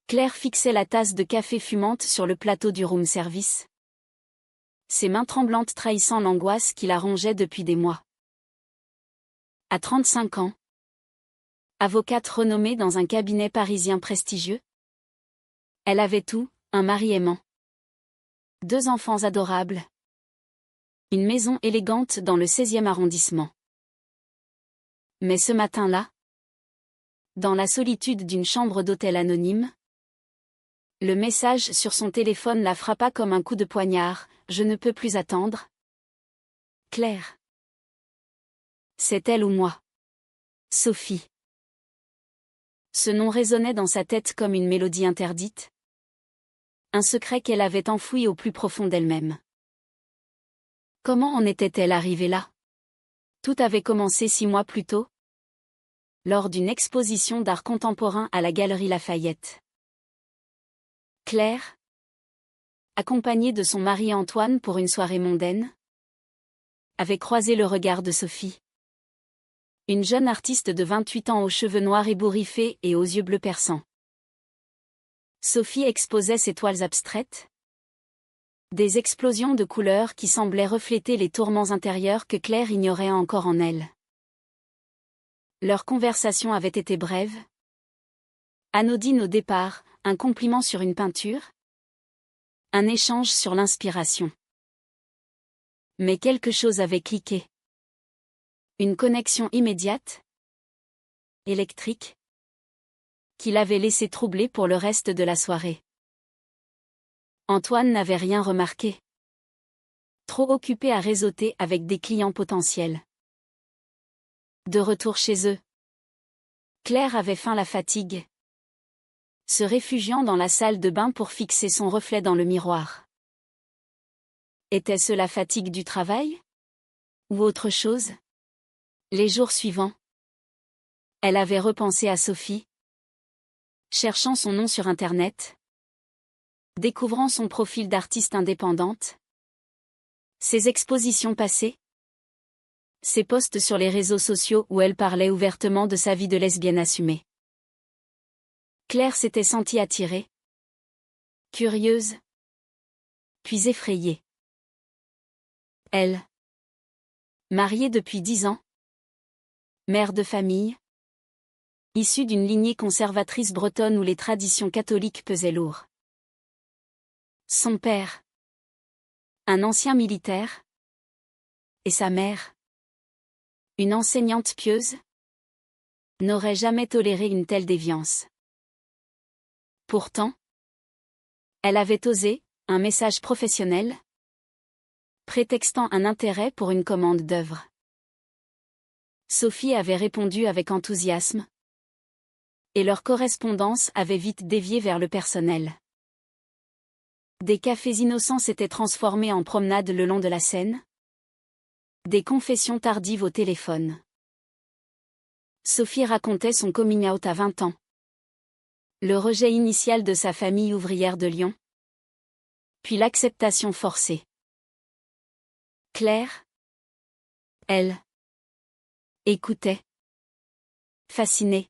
Claire fixait la tasse de café fumante sur le plateau du room service. Ses mains tremblantes trahissant l'angoisse qui la rongeait depuis des mois. À 35 ans. Avocate renommée dans un cabinet parisien prestigieux. Elle avait tout, un mari aimant. 2 enfants adorables. Une maison élégante dans le 16e arrondissement. Mais ce matin-là, dans la solitude d'une chambre d'hôtel anonyme, le message sur son téléphone la frappa comme un coup de poignard. Je ne peux plus attendre. Claire. C'est elle ou moi. Sophie. Ce nom résonnait dans sa tête comme une mélodie interdite. Un secret qu'elle avait enfoui au plus profond d'elle-même. Comment en était-elle arrivée là? Tout avait commencé 6 mois plus tôt, lors d'une exposition d'art contemporain à la Galerie Lafayette. Claire, accompagnée de son mari Antoine pour une soirée mondaine, avait croisé le regard de Sophie. Une jeune artiste de 28 ans aux cheveux noirs ébouriffés et aux yeux bleus perçants. Sophie exposait ses toiles abstraites. Des explosions de couleurs qui semblaient refléter les tourments intérieurs que Claire ignorait encore en elle. Leur conversation avait été brève. Anodine au départ, un compliment sur une peinture. Un échange sur l'inspiration. Mais quelque chose avait cliqué. Une connexion immédiate, électrique, qui l'avait laissé troublé pour le reste de la soirée. Antoine n'avait rien remarqué. Trop occupé à réseauter avec des clients potentiels. De retour chez eux, Claire avait feint la fatigue, se réfugiant dans la salle de bain pour fixer son reflet dans le miroir. Était-ce la fatigue du travail? Ou autre chose? Les jours suivants, elle avait repensé à Sophie, cherchant son nom sur Internet, découvrant son profil d'artiste indépendante, ses expositions passées, ses posts sur les réseaux sociaux où elle parlait ouvertement de sa vie de lesbienne assumée. Claire s'était sentie attirée, curieuse, puis effrayée. Elle, mariée depuis 10 ans, mère de famille, issue d'une lignée conservatrice bretonne où les traditions catholiques pesaient lourd. Son père, un ancien militaire, et sa mère, une enseignante pieuse, n'auraient jamais toléré une telle déviance. Pourtant, elle avait osé, un message professionnel, prétextant un intérêt pour une commande d'œuvre. Sophie avait répondu avec enthousiasme, et leur correspondance avait vite dévié vers le personnel. Des cafés innocents s'étaient transformés en promenades le long de la Seine. Des confessions tardives au téléphone. Sophie racontait son coming out à 20 ans. Le rejet initial de sa famille ouvrière de Lyon. Puis l'acceptation forcée. Claire, elle, écoutait. Fascinée.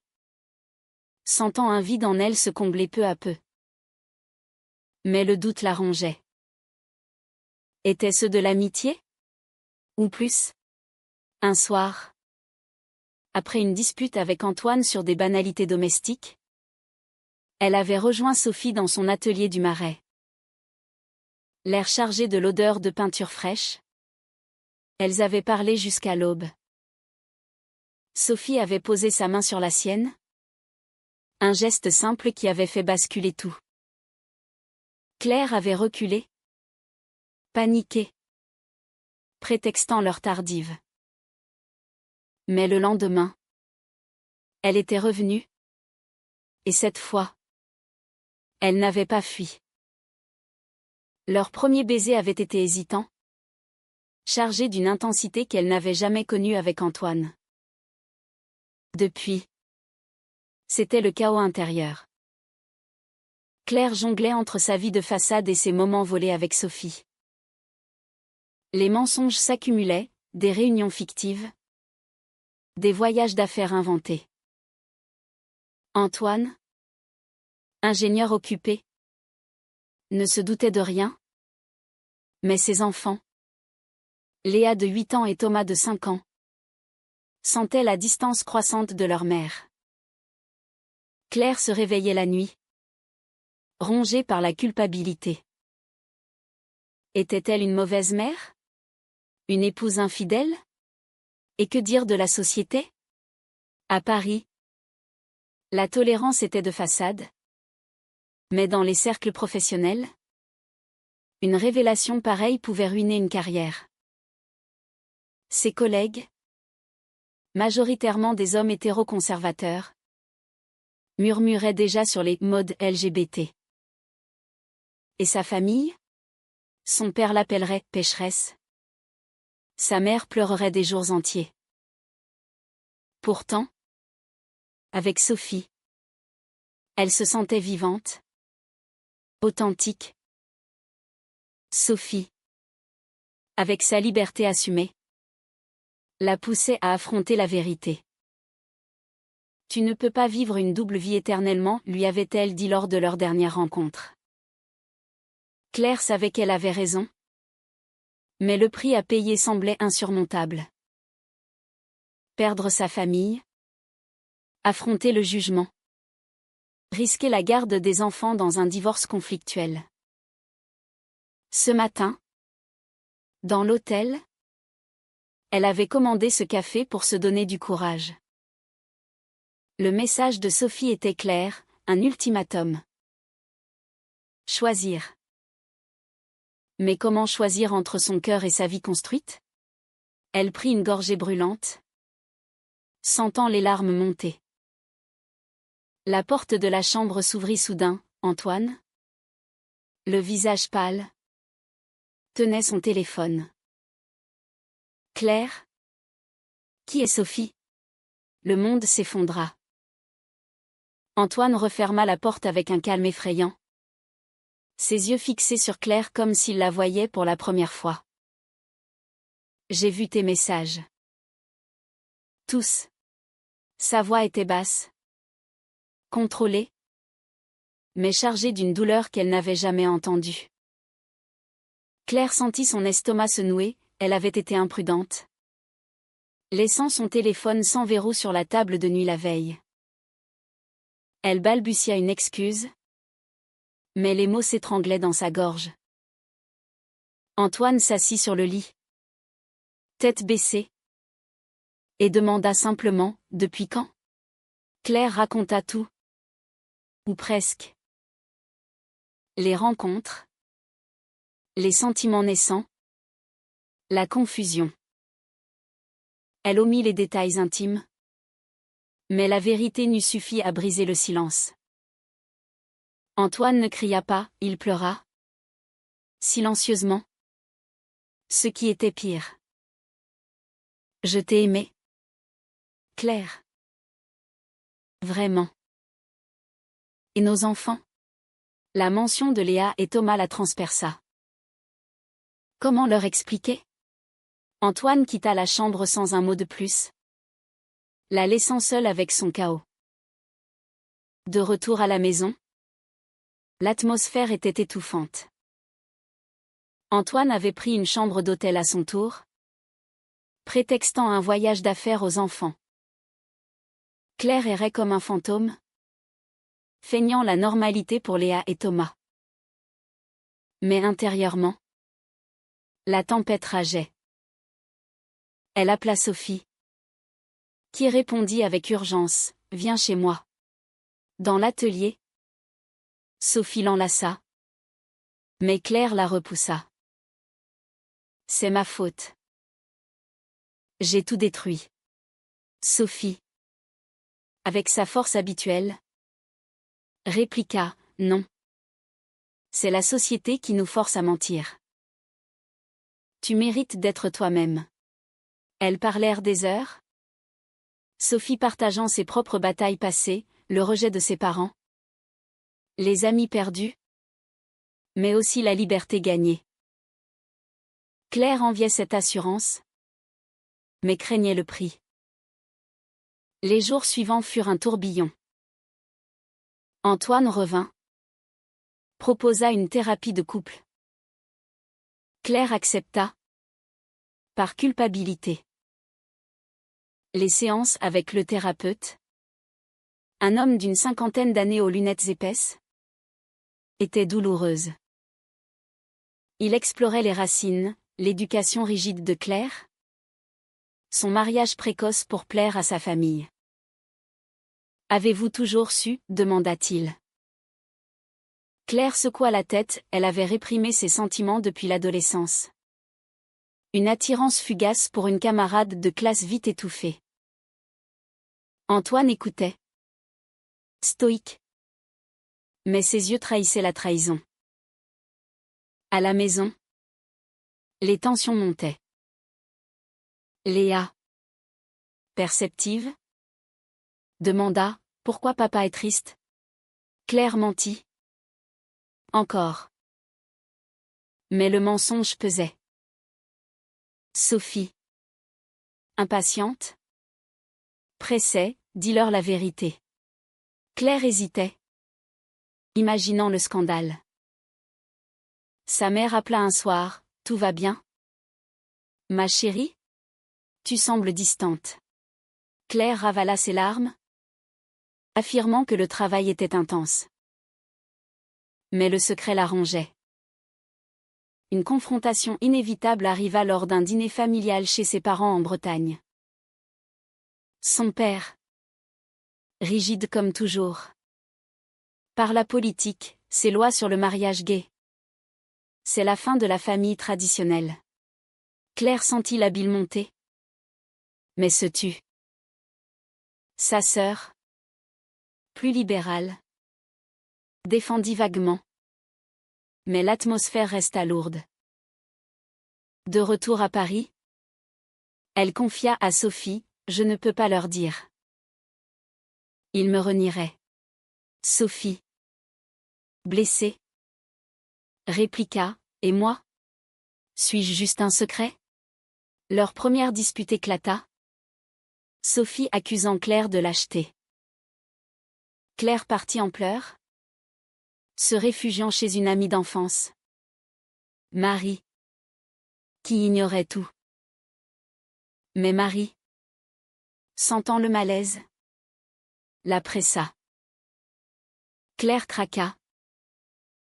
Sentant un vide en elle se combler peu à peu. Mais le doute la rongeait. Était-ce de l'amitié? Ou plus? Un soir, après une dispute avec Antoine sur des banalités domestiques, elle avait rejoint Sophie dans son atelier du Marais. L'air chargé de l'odeur de peinture fraîche. Elles avaient parlé jusqu'à l'aube. Sophie avait posé sa main sur la sienne. Un geste simple qui avait fait basculer tout. Claire avait reculé. Paniquée. Prétextant l'heure tardive. Mais le lendemain, elle était revenue. Et cette fois, elle n'avait pas fui. Leur premier baiser avait été hésitant, chargé d'une intensité qu'elle n'avait jamais connue avec Antoine. Depuis, c'était le chaos intérieur. Claire jonglait entre sa vie de façade et ses moments volés avec Sophie. Les mensonges s'accumulaient, des réunions fictives, des voyages d'affaires inventés. Antoine, ingénieur occupé, ne se doutait de rien. Mais ses enfants, Léa de 8 ans et Thomas de 5 ans, sentaient la distance croissante de leur mère. Claire se réveillait la nuit, rongée par la culpabilité. Était-elle une mauvaise mère? Une épouse infidèle? Et que dire de la société? À Paris, la tolérance était de façade. Mais dans les cercles professionnels, une révélation pareille pouvait ruiner une carrière. Ses collègues, majoritairement des hommes hétéroconservateurs, murmuraient déjà sur les modes LGBT. Et sa famille? Son père l'appellerait « pécheresse ». Sa mère pleurerait des jours entiers. Pourtant, avec Sophie, elle se sentait vivante, authentique. Sophie, avec sa liberté assumée, la poussait à affronter la vérité. « Tu ne peux pas vivre une double vie éternellement », lui avait-elle dit lors de leur dernière rencontre. Claire savait qu'elle avait raison. Mais le prix à payer semblait insurmontable. Perdre sa famille, affronter le jugement, risquer la garde des enfants dans un divorce conflictuel. Ce matin, dans l'hôtel, elle avait commandé ce café pour se donner du courage. Le message de Sophie était clair, un ultimatum. Choisir. Mais comment choisir entre son cœur et sa vie construite? Elle prit une gorgée brûlante, sentant les larmes monter. La porte de la chambre s'ouvrit soudain. Antoine, le visage pâle, tenait son téléphone. Claire? Qui est Sophie? Le monde s'effondra. Antoine referma la porte avec un calme effrayant, ses yeux fixés sur Claire comme s'il la voyait pour la première fois. J'ai vu tes messages. Tous. Sa voix était basse, contrôlée, mais chargée d'une douleur qu'elle n'avait jamais entendue. Claire sentit son estomac se nouer, elle avait été imprudente, laissant son téléphone sans verrou sur la table de nuit la veille. Elle balbutia une excuse, mais les mots s'étranglaient dans sa gorge. Antoine s'assit sur le lit, tête baissée, et demanda simplement « Depuis quand ?» Claire raconta tout. Ou presque. Les rencontres, les sentiments naissants, la confusion. Elle omit les détails intimes, mais la vérité n'eût suffi à briser le silence. Antoine ne cria pas, il pleura. Silencieusement. Ce qui était pire. Je t'ai aimé. Claire. Vraiment. Et nos enfants? La mention de Léa et Thomas la transperça. Comment leur expliquer? Antoine quitta la chambre sans un mot de plus, la laissant seule avec son chaos. De retour à la maison, l'atmosphère était étouffante. Antoine avait pris une chambre d'hôtel à son tour, prétextant un voyage d'affaires aux enfants. Claire errait comme un fantôme, feignant la normalité pour Léa et Thomas. Mais intérieurement, la tempête rageait. Elle appela Sophie, qui répondit avec urgence, « Viens chez moi. » Dans l'atelier, Sophie l'enlaça, mais Claire la repoussa. « C'est ma faute. J'ai tout détruit. » Sophie, avec sa force habituelle, répliqua, « Non. C'est la société qui nous force à mentir. Tu mérites d'être toi-même. » Elles parlèrent des heures, Sophie partageant ses propres batailles passées, le rejet de ses parents, les amis perdus, mais aussi la liberté gagnée. Claire enviait cette assurance, mais craignait le prix. Les jours suivants furent un tourbillon. Antoine revint, proposa une thérapie de couple. Claire accepta. Par culpabilité. Les séances avec le thérapeute, un homme d'une 50aine d'années aux lunettes épaisses, étaient douloureuses. Il explorait les racines, l'éducation rigide de Claire, son mariage précoce pour plaire à sa famille. « Avez-vous toujours su ?» demanda-t-il. Claire secoua la tête, elle avait réprimé ses sentiments depuis l'adolescence. Une attirance fugace pour une camarade de classe vite étouffée. Antoine écoutait. Stoïque. Mais ses yeux trahissaient la trahison. À la maison, les tensions montaient. Léa, perceptive, demanda « Pourquoi papa est triste ?» Claire mentit. Encore. Mais le mensonge pesait. Sophie, impatiente, pressait, dis-leur la vérité. Claire hésitait, imaginant le scandale. Sa mère appela un soir, « Tout va bien ? Ma chérie ? Tu sembles distante. » Claire ravala ses larmes, affirmant que le travail était intense. Mais le secret la rongeait. Une confrontation inévitable arriva lors d'un dîner familial chez ses parents en Bretagne. Son père, rigide comme toujours, parla politique, ses lois sur le mariage gay. C'est la fin de la famille traditionnelle. Claire sentit la bile monter, mais se tut. Sa sœur, plus libérale, défendit vaguement. Mais l'atmosphère resta lourde. De retour à Paris, elle confia à Sophie, « Je ne peux pas leur dire. Ils me renieraient. » Sophie, blessée, répliqua, « Et moi ? Suis-je juste un secret ?» Leur première dispute éclata, Sophie accusant Claire de lâcheté. Claire partit en pleurs, se réfugiant chez une amie d'enfance. Marie, qui ignorait tout. Mais Marie, sentant le malaise, la pressa. Claire craqua,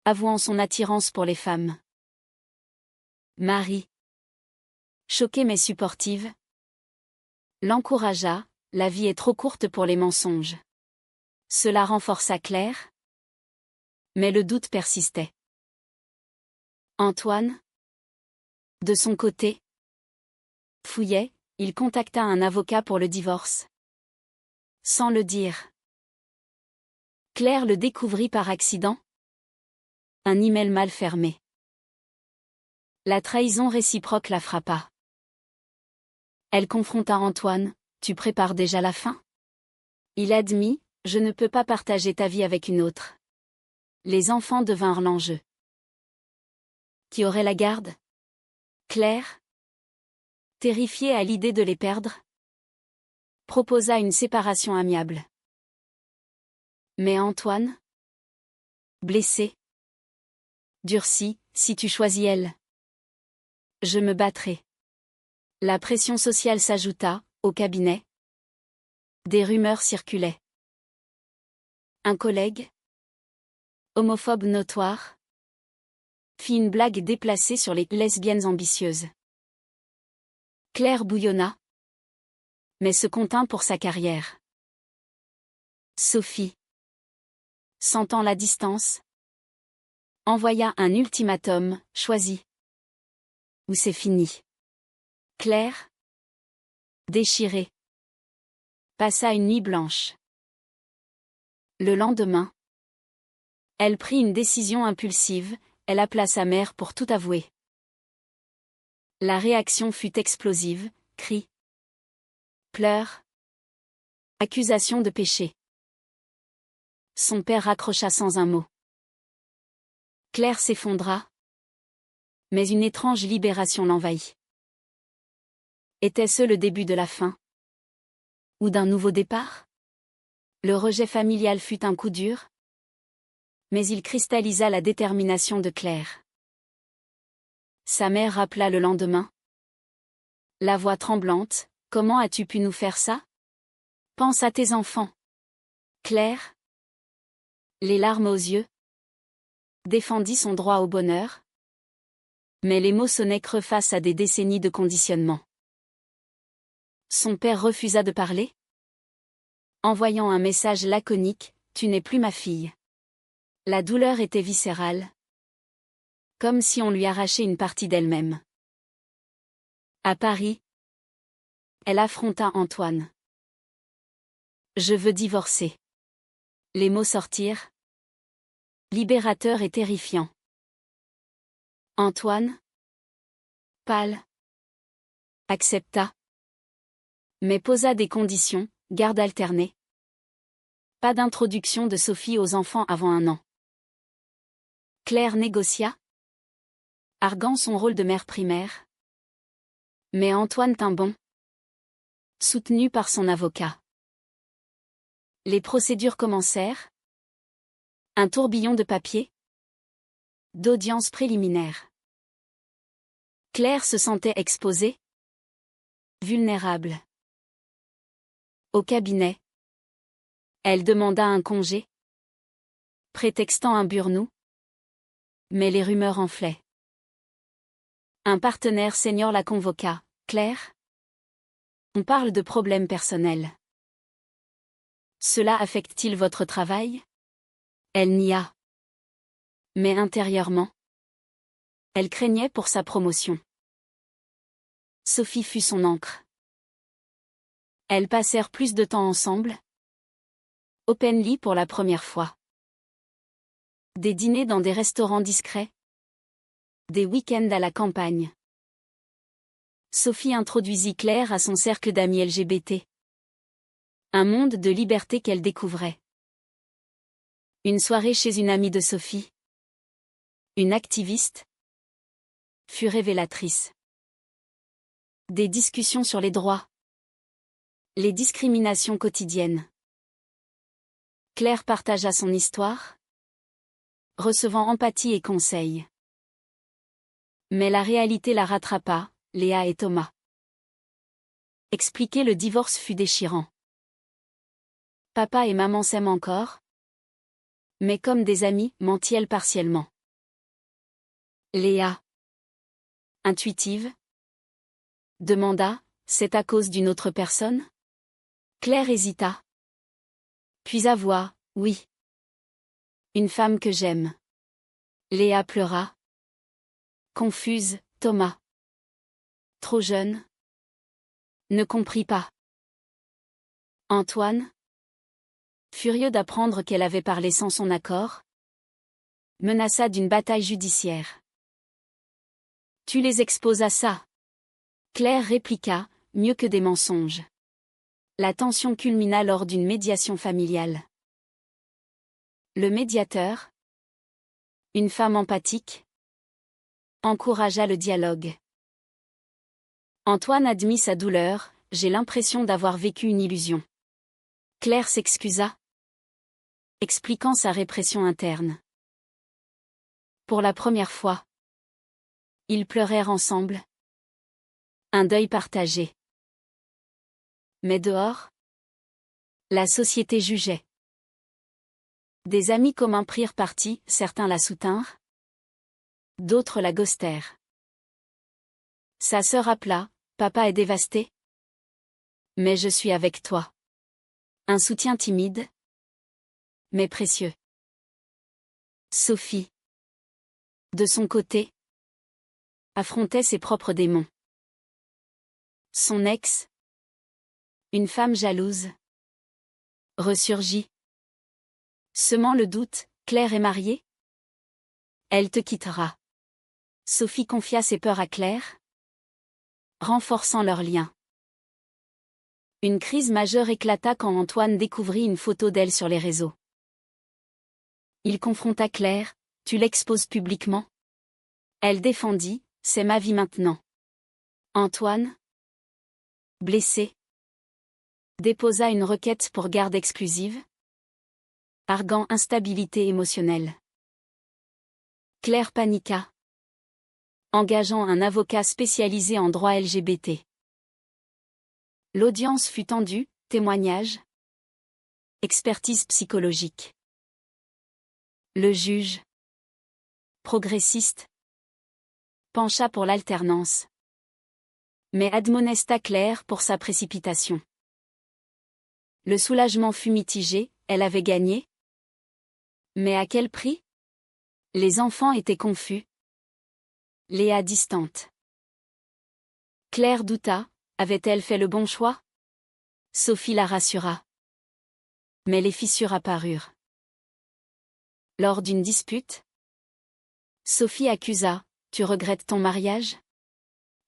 avouant son attirance pour les femmes. Marie, choquée mais supportive, l'encouragea, la vie est trop courte pour les mensonges. Cela renforça Claire, mais le doute persistait. Antoine, de son côté, fouillait, il contacta un avocat pour le divorce. Sans le dire. Claire le découvrit par accident. Un email mal fermé. La trahison réciproque la frappa. Elle confronta Antoine, « Tu prépares déjà la fin ?» Il admit, « Je ne peux pas partager ta vie avec une autre. » Les enfants devinrent l'enjeu. Qui aurait la garde ? Claire, terrifiée à l'idée de les perdre, proposa une séparation amiable. Mais Antoine, blessé, durci, « Si tu choisis elle, je me battrai. » La pression sociale s'ajouta, au cabinet. Des rumeurs circulaient. Un collègue, homophobe notoire, fit une blague déplacée sur les lesbiennes ambitieuses. Claire bouillonna, mais se contint pour sa carrière. Sophie, sentant la distance, envoya un ultimatum, « Choisis. Ou c'est fini. » Claire, déchirée, passa une nuit blanche. Le lendemain, elle prit une décision impulsive, elle appela sa mère pour tout avouer. La réaction fut explosive, cris, pleurs, accusations de péché. Son père raccrocha sans un mot. Claire s'effondra, mais une étrange libération l'envahit. Était-ce le début de la fin ? Ou d'un nouveau départ ? Le rejet familial fut un coup dur ? Mais il cristallisa la détermination de Claire. Sa mère rappela le lendemain. La voix tremblante, « Comment as-tu pu nous faire ça? Pense à tes enfants. » Claire, les larmes aux yeux, défendit son droit au bonheur. Mais les mots sonnaient creux face à des décennies de conditionnement. Son père refusa de parler, envoyant un message laconique, « Tu n'es plus ma fille. » La douleur était viscérale, comme si on lui arrachait une partie d'elle-même. À Paris, elle affronta Antoine. « Je veux divorcer. » Les mots sortirent, libérateurs et terrifiants. Antoine, pâle, accepta, mais posa des conditions, garde alternée. Pas d'introduction de Sophie aux enfants avant 1 an. Claire négocia, arguant son rôle de mère primaire. Mais Antoine tint bon, soutenu par son avocat. Les procédures commencèrent. Un tourbillon de papier, d'audience préliminaire. Claire se sentait exposée, vulnérable. Au cabinet, elle demanda un congé, prétextant un burn-out. Mais les rumeurs enflaient. Un partenaire senior la convoqua. « Claire, on parle de problèmes personnels. Cela affecte-t-il votre travail ?» Elle nia. Mais intérieurement, elle craignait pour sa promotion. Sophie fut son ancre. Elles passèrent plus de temps ensemble. Openly pour la première fois. Des dîners dans des restaurants discrets. Des week-ends à la campagne. Sophie introduisit Claire à son cercle d'amis LGBT. Un monde de liberté qu'elle découvrait. Une soirée chez une amie de Sophie, une activiste, fut révélatrice. Des discussions sur les droits. Les discriminations quotidiennes. Claire partagea son histoire, recevant empathie et conseils. Mais la réalité la rattrapa, Léa et Thomas. Expliquer le divorce fut déchirant. Papa et maman s'aiment encore, mais comme des amis, mentit-elle partiellement. Léa, intuitive, demanda, « C'est à cause d'une autre personne ?» Claire hésita. Puis avoua, « Oui. Une femme que j'aime. » Léa pleura. Confuse, Thomas. Trop jeune. Ne comprit pas. Antoine, furieux d'apprendre qu'elle avait parlé sans son accord, menaça d'une bataille judiciaire. Tu les exposes à ça. Claire répliqua, mieux que des mensonges. La tension culmina lors d'une médiation familiale. Le médiateur, une femme empathique, encouragea le dialogue. Antoine admit sa douleur, j'ai l'impression d'avoir vécu une illusion. Claire s'excusa, expliquant sa répression interne. Pour la première fois, ils pleurèrent ensemble. Un deuil partagé. Mais dehors, la société jugeait. Des amis communs prirent parti, certains la soutinrent, d'autres la ghostèrent. Sa sœur appela, papa est dévasté. Mais je suis avec toi. Un soutien timide, mais précieux. Sophie, de son côté, affrontait ses propres démons. Son ex, une femme jalouse, ressurgit. Semant le doute, Claire est mariée? Elle te quittera. Sophie confia ses peurs à Claire, renforçant leur lien. Une crise majeure éclata quand Antoine découvrit une photo d'elle sur les réseaux. Il confronta Claire, tu l'exposes publiquement? Elle défendit, c'est ma vie maintenant. Antoine, blessé, déposa une requête pour garde exclusive, arguant instabilité émotionnelle. Claire paniqua, engageant un avocat spécialisé en droit LGBT. L'audience fut tendue, témoignages, expertise psychologique. Le juge, progressiste, pencha pour l'alternance, mais admonesta Claire pour sa précipitation. Le soulagement fut mitigé, elle avait gagné. Mais à quel prix? Les enfants étaient confus. Léa distante. Claire douta, avait-elle fait le bon choix? Sophie la rassura. Mais les fissures apparurent. Lors d'une dispute, Sophie accusa, « Tu regrettes ton mariage ?»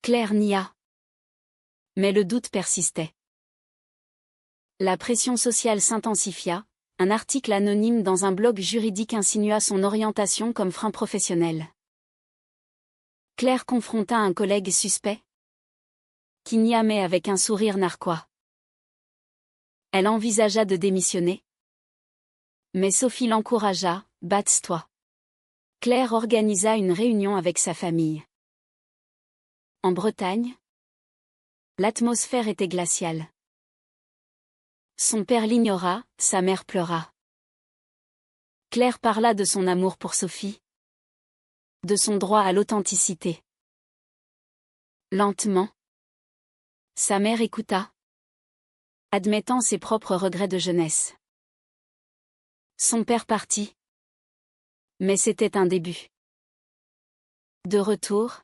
Claire nia. Mais le doute persistait. La pression sociale s'intensifia, un article anonyme dans un blog juridique insinua son orientation comme frein professionnel. Claire confronta un collègue suspect, qui nia mais avec un sourire narquois. Elle envisagea de démissionner. Mais Sophie l'encouragea, « Batte-toi ». Claire organisa une réunion avec sa famille. En Bretagne, l'atmosphère était glaciale. Son père l'ignora, sa mère pleura. Claire parla de son amour pour Sophie, de son droit à l'authenticité. Lentement, sa mère écouta, admettant ses propres regrets de jeunesse. Son père partit. Mais c'était un début. De retour,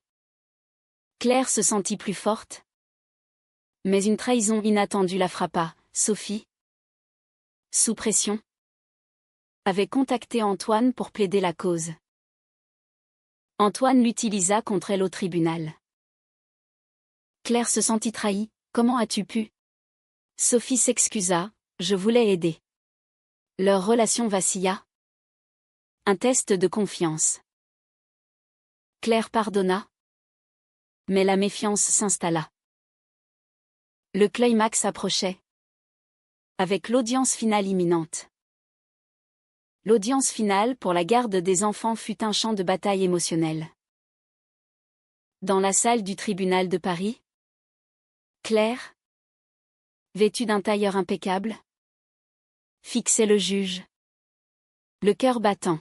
Claire se sentit plus forte. Mais une trahison inattendue la frappa. Sophie, sous pression, avait contacté Antoine pour plaider la cause. Antoine l'utilisa contre elle au tribunal. Claire se sentit trahie. « Comment as-tu pu ?» Sophie s'excusa, « Je voulais aider. » Leur relation vacilla. Un test de confiance. Claire pardonna. Mais la méfiance s'installa. Le climax approchait. Avec l'audience finale imminente. L'audience finale pour la garde des enfants fut un champ de bataille émotionnel. Dans la salle du tribunal de Paris, Claire, vêtue d'un tailleur impeccable, fixait le juge, le cœur battant.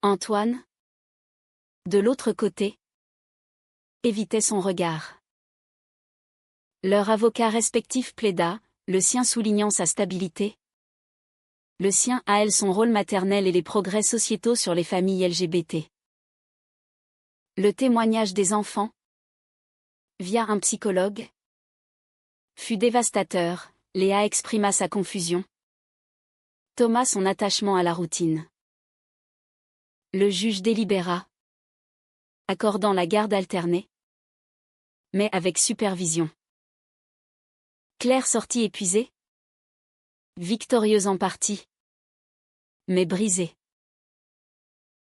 Antoine, de l'autre côté, évitait son regard. Leur avocat respectif plaida, le sien soulignant sa stabilité, le sien à elle son rôle maternel et les progrès sociétaux sur les familles LGBT. Le témoignage des enfants, via un psychologue, fut dévastateur. Léa exprima sa confusion. Thomas son attachement à la routine. Le juge délibéra, accordant la garde alternée, mais avec supervision. Claire sortit épuisée, victorieuse en partie, mais brisée.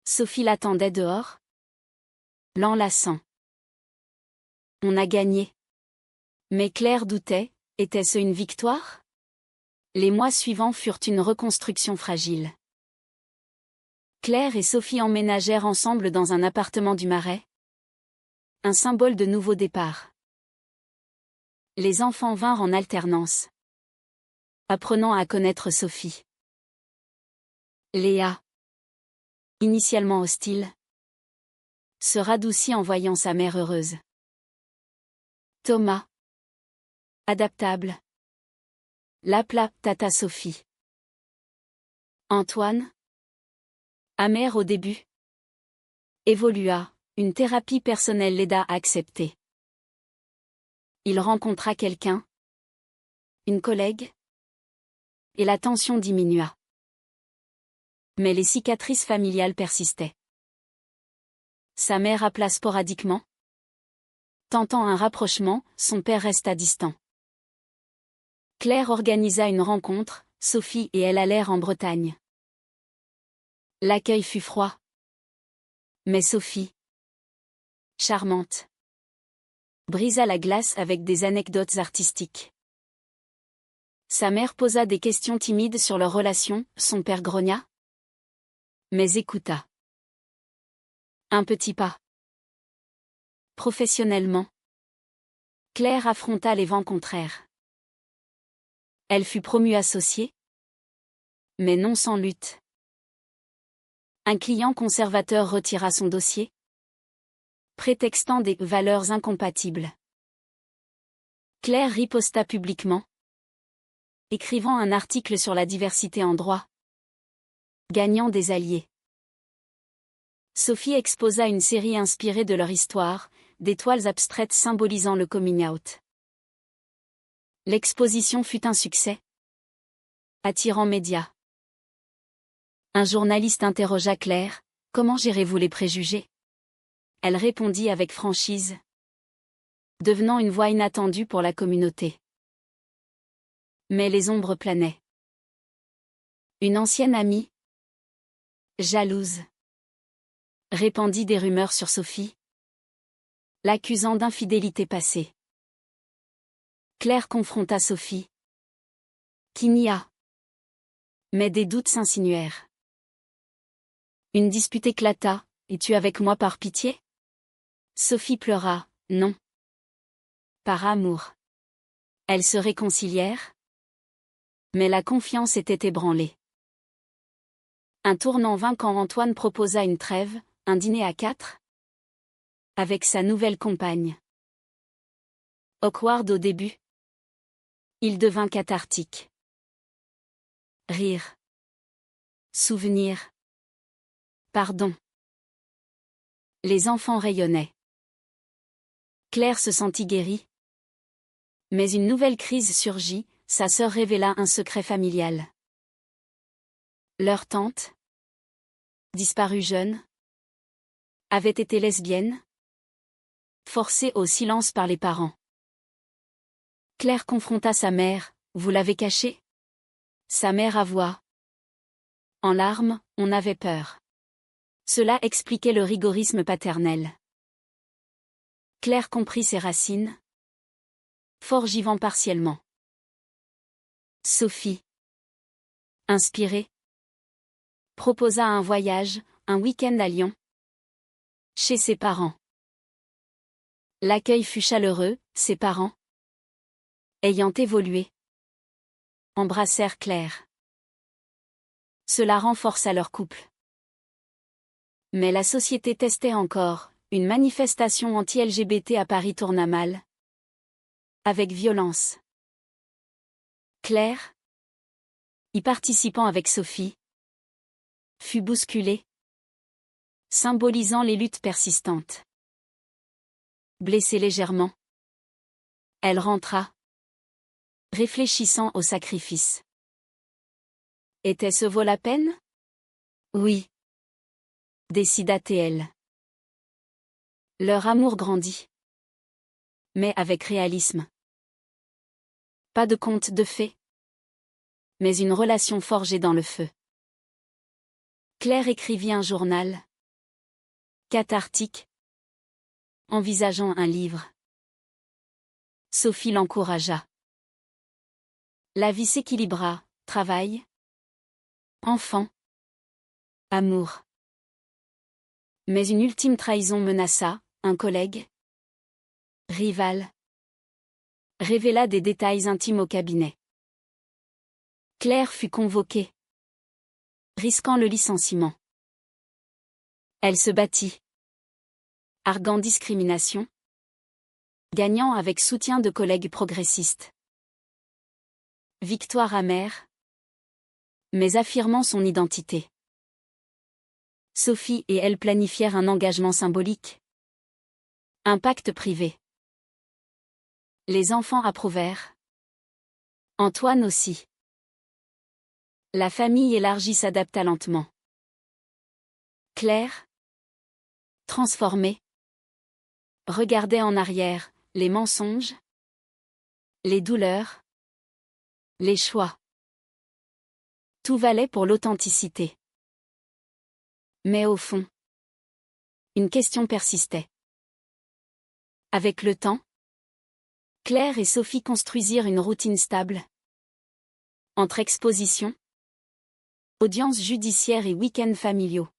Sophie l'attendait dehors, l'enlaçant. On a gagné. Mais Claire doutait, était-ce une victoire? Les mois suivants furent une reconstruction fragile. Claire et Sophie emménagèrent ensemble dans un appartement du Marais. Un symbole de nouveau départ. Les enfants vinrent en alternance, apprenant à connaître Sophie. Léa, initialement hostile, se radoucit en voyant sa mère heureuse. Thomas, adaptable, l'appela Tata Sophie. Antoine, amer au début, évolua, une thérapie personnelle l'aida à accepter. Il rencontra quelqu'un, une collègue, et la tension diminua. Mais les cicatrices familiales persistaient. Sa mère appela sporadiquement. Tentant un rapprochement, son père resta distant. Claire organisa une rencontre, Sophie et elle allèrent en Bretagne. L'accueil fut froid. Mais Sophie, charmante, brisa la glace avec des anecdotes artistiques. Sa mère posa des questions timides sur leur relation, son père grogna, mais écouta. Un petit pas. Professionnellement, Claire affronta les vents contraires. Elle fut promue associée, mais non sans lutte. Un client conservateur retira son dossier, prétextant des valeurs incompatibles. Claire riposta publiquement, écrivant un article sur la diversité en droit, gagnant des alliés. Sophie exposa une série inspirée de leur histoire, des toiles abstraites symbolisant le coming out. L'exposition fut un succès, attirant médias. Un journaliste interrogea Claire, « Comment gérez-vous les préjugés ?» Elle répondit avec franchise, devenant une voix inattendue pour la communauté. Mais les ombres planaient. Une ancienne amie, jalouse, répandit des rumeurs sur Sophie, l'accusant d'infidélité passée. Claire confronta Sophie, qui nia. Mais des doutes s'insinuèrent. Une dispute éclata, « Es-tu avec moi par pitié ?» Sophie pleura, « Non. Par amour. » Elles se réconcilièrent, mais la confiance était ébranlée. Un tournant vint quand Antoine proposa une trêve, un dîner à 4, avec sa nouvelle compagne. Awkward au début, il devint cathartique. Rire. Souvenir. Pardon. Les enfants rayonnaient. Claire se sentit guérie. Mais une nouvelle crise surgit, sa sœur révéla un secret familial. Leur tante, disparue jeune, avait été lesbienne, forcée au silence par les parents. Claire confronta sa mère, « Vous l'avez cachée ?» Sa mère avoua. En larmes, on avait peur. Cela expliquait le rigorisme paternel. Claire comprit ses racines, forgivant partiellement. Sophie, inspirée, proposa un voyage, un week-end à Lyon, chez ses parents. L'accueil fut chaleureux, ses parents, ayant évolué, embrassèrent Claire. Cela renforça leur couple. Mais la société testait encore, une manifestation anti-LGBT à Paris tourna mal. Avec violence. Claire, y participant avec Sophie, fut bousculée, symbolisant les luttes persistantes. Blessée légèrement, elle rentra, réfléchissant au sacrifice. Était-ce vaut la peine? Oui, décida TL. Leur amour grandit, mais avec réalisme. Pas de conte de fées, mais une relation forgée dans le feu. Claire écrivit un journal, cathartique, envisageant un livre. Sophie l'encouragea. La vie s'équilibra, travail, enfant, amour. Mais une ultime trahison menaça, un collègue, rival, révéla des détails intimes au cabinet. Claire fut convoquée, risquant le licenciement. Elle se battit, arguant discrimination, gagnant avec soutien de collègues progressistes. Victoire amère, mais affirmant son identité. Sophie et elle planifièrent un engagement symbolique. Un pacte privé. Les enfants approuvèrent. Antoine aussi. La famille élargie s'adapta lentement. Claire, transformée, regardait en arrière, les mensonges, les douleurs, les choix. Tout valait pour l'authenticité. Mais au fond, une question persistait. Avec le temps, Claire et Sophie construisirent une routine stable. Entre expositions, audiences judiciaires et week-ends familiaux.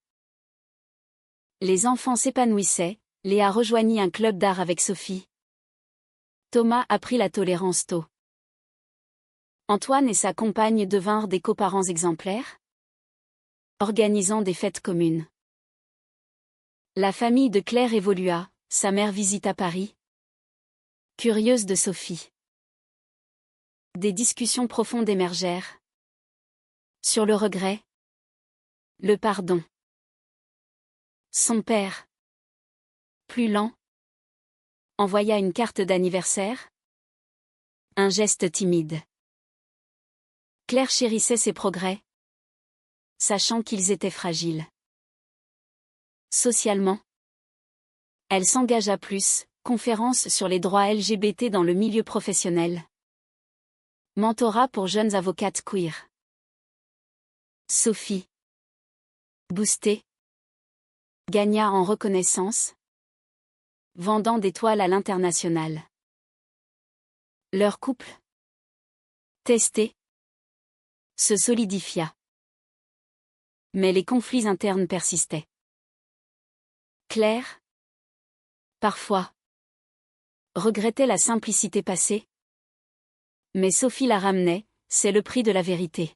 Les enfants s'épanouissaient, Léa rejoignit un club d'art avec Sophie. Thomas apprit la tolérance tôt. Antoine et sa compagne devinrent des coparents exemplaires, organisant des fêtes communes. La famille de Claire évolua, sa mère visita Paris. Curieuse de Sophie. Des discussions profondes émergèrent. Sur le regret. Le pardon. Son père, plus lent, envoya une carte d'anniversaire. Un geste timide. Claire chérissait ses progrès, sachant qu'ils étaient fragiles. Socialement, elle s'engagea plus, conférences sur les droits LGBT dans le milieu professionnel. Mentorat pour jeunes avocates queer. Sophie, boostée, gagna en reconnaissance, vendant des toiles à l'international. Leur couple, testé, se solidifia. Mais les conflits internes persistaient. Claire, parfois, regrettait la simplicité passée. Mais Sophie la ramenait, c'est le prix de la vérité.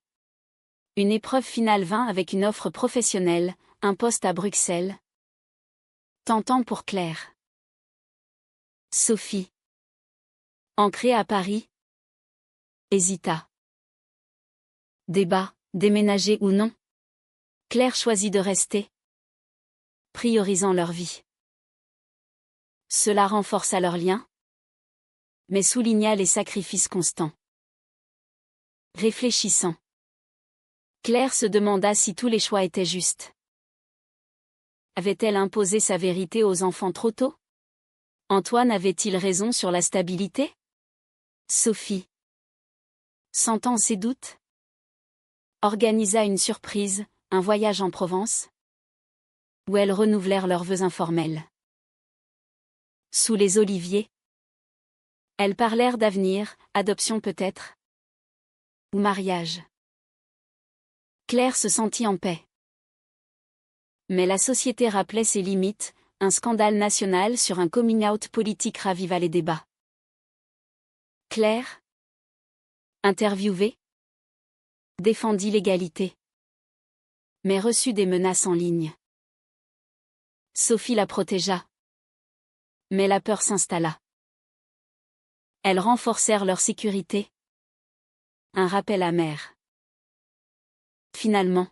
Une épreuve finale vint avec une offre professionnelle, un poste à Bruxelles. Tentant pour Claire. Sophie, ancrée à Paris, hésita. Débat, déménager ou non? Claire choisit de rester, priorisant leur vie. Cela renforça leur lien, mais souligna les sacrifices constants. Réfléchissant, Claire se demanda si tous les choix étaient justes. Avait-elle imposé sa vérité aux enfants trop tôt? Antoine avait-il raison sur la stabilité? Sophie, sentant ses doutes, organisa une surprise, un voyage en Provence, où elles renouvelèrent leurs vœux informels. Sous les oliviers, elles parlèrent d'avenir, adoption peut-être, ou mariage. Claire se sentit en paix. Mais la société rappelait ses limites, un scandale national sur un coming-out politique raviva les débats. Claire, interviewée, défendit l'égalité, mais reçut des menaces en ligne. Sophie la protégea, mais la peur s'installa. Elles renforcèrent leur sécurité. Un rappel amer. Finalement,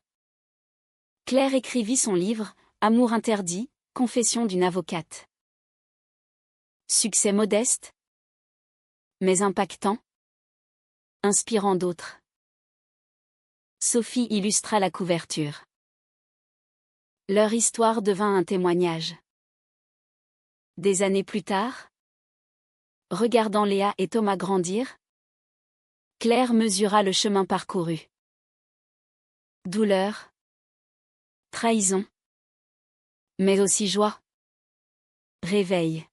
Claire écrivit son livre, Amour interdit, confession d'une avocate. Succès modeste, mais impactant, inspirant d'autres. Sophie illustra la couverture. Leur histoire devint un témoignage. Des années plus tard, regardant Léa et Thomas grandir, Claire mesura le chemin parcouru. Douleur, trahison, mais aussi joie, réveil.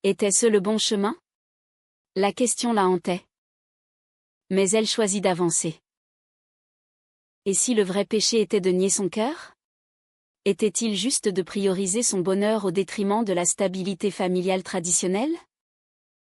Était-ce le bon chemin? La question la hantait. Mais elle choisit d'avancer. Et si le vrai péché était de nier son cœur? Était-il juste de prioriser son bonheur au détriment de la stabilité familiale traditionnelle?